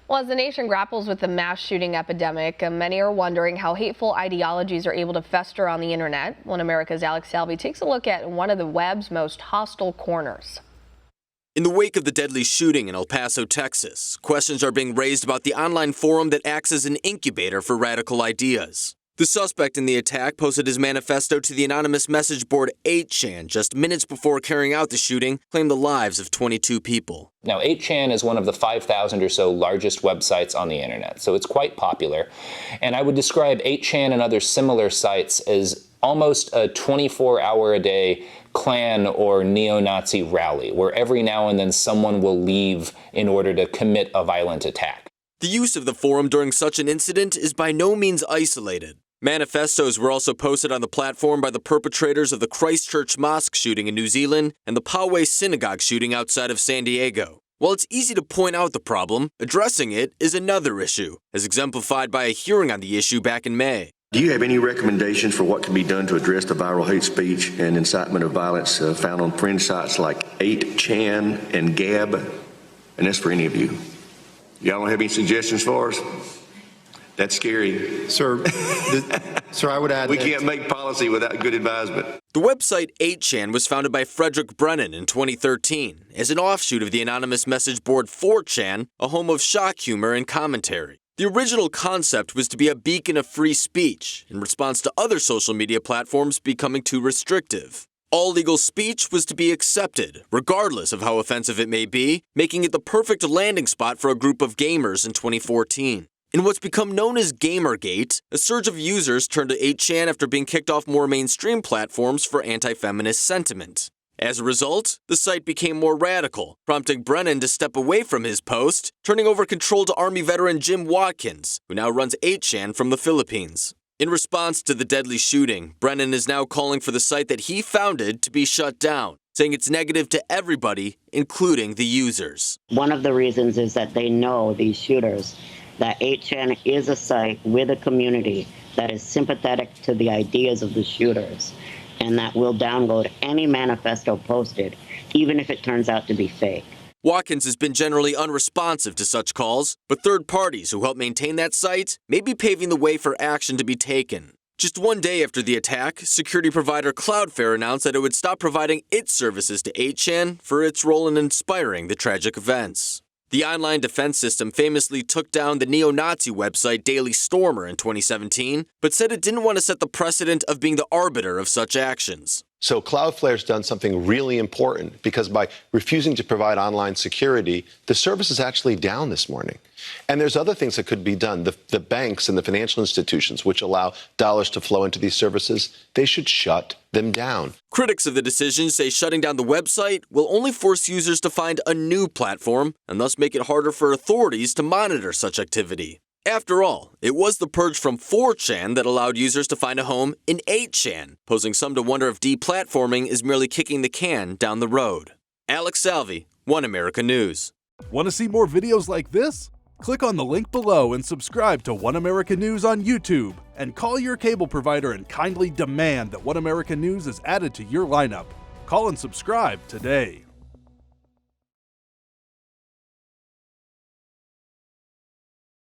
Well, as the nation grapples with the mass shooting epidemic, many are wondering how hateful ideologies are able to fester on the internet. One America's Alex Salvi takes a look at one of the web's most hostile corners. In the wake of the deadly shooting in El Paso, Texas, questions are being raised about the online forum that acts as an incubator for radical ideas. The suspect in the attack posted his manifesto to the anonymous message board 8chan just minutes before carrying out the shooting, claimed the lives of 22 people. Now, 8chan is one of the 5,000 or so largest websites on the internet, so it's quite popular. And I would describe 8chan and other similar sites as almost a 24-hour-a-day Klan or neo-Nazi rally, where every now and then someone will leave in order to commit a violent attack. The use of the forum during such an incident is by no means isolated. Manifestos were also posted on the platform by the perpetrators of the Christchurch Mosque shooting in New Zealand and the Poway Synagogue shooting outside of San Diego. While it's easy to point out the problem, addressing it is another issue, as exemplified by a hearing on the issue back in May. Do you have any recommendations for what can be done to address the viral hate speech and incitement of violence found on fringe sites like 8chan and Gab? And that's for any of you. Y'all don't have any suggestions for us? That's scary. Sir, I would add we can't make policy without good advisement. The website 8chan was founded by Frederick Brennan in 2013 as an offshoot of the anonymous message board 4chan, a home of shock humor and commentary. The original concept was to be a beacon of free speech in response to other social media platforms becoming too restrictive. All legal speech was to be accepted, regardless of how offensive it may be, making it the perfect landing spot for a group of gamers in 2014. In what's become known as Gamergate, a surge of users turned to 8chan after being kicked off more mainstream platforms for anti-feminist sentiment. As a result, the site became more radical, prompting Brennan to step away from his post, turning over control to Army veteran Jim Watkins, who now runs 8chan from the Philippines. In response to the deadly shooting, Brennan is now calling for the site that he founded to be shut down, saying it's negative to everybody, including the users. One of the reasons is that they know, these shooters, that 8chan is a site with a community that is sympathetic to the ideas of the shooters and that will download any manifesto posted, even if it turns out to be fake. Watkins has been generally unresponsive to such calls, but third parties who help maintain that site may be paving the way for action to be taken. Just one day after the attack, security provider Cloudflare announced that it would stop providing its services to 8chan for its role in inspiring the tragic events. The online defense system famously took down the neo-Nazi website Daily Stormer in 2017, but said it didn't want to set the precedent of being the arbiter of such actions. So Cloudflare's done something really important because by refusing to provide online security, the service is actually down this morning. And there's other things that could be done. The banks and the financial institutions, which allow dollars to flow into these services, they should shut them down. Critics of the decision say shutting down the website will only force users to find a new platform and thus make it harder for authorities to monitor such activity. After all, it was the purge from 4chan that allowed users to find a home in 8chan, posing some to wonder if deplatforming is merely kicking the can down the road. Alex Salvi, One America News. Want to see more videos like this? Click on the link below and subscribe to One America News on YouTube, and call your cable provider and kindly demand that One America News is added to your lineup. Call and subscribe today.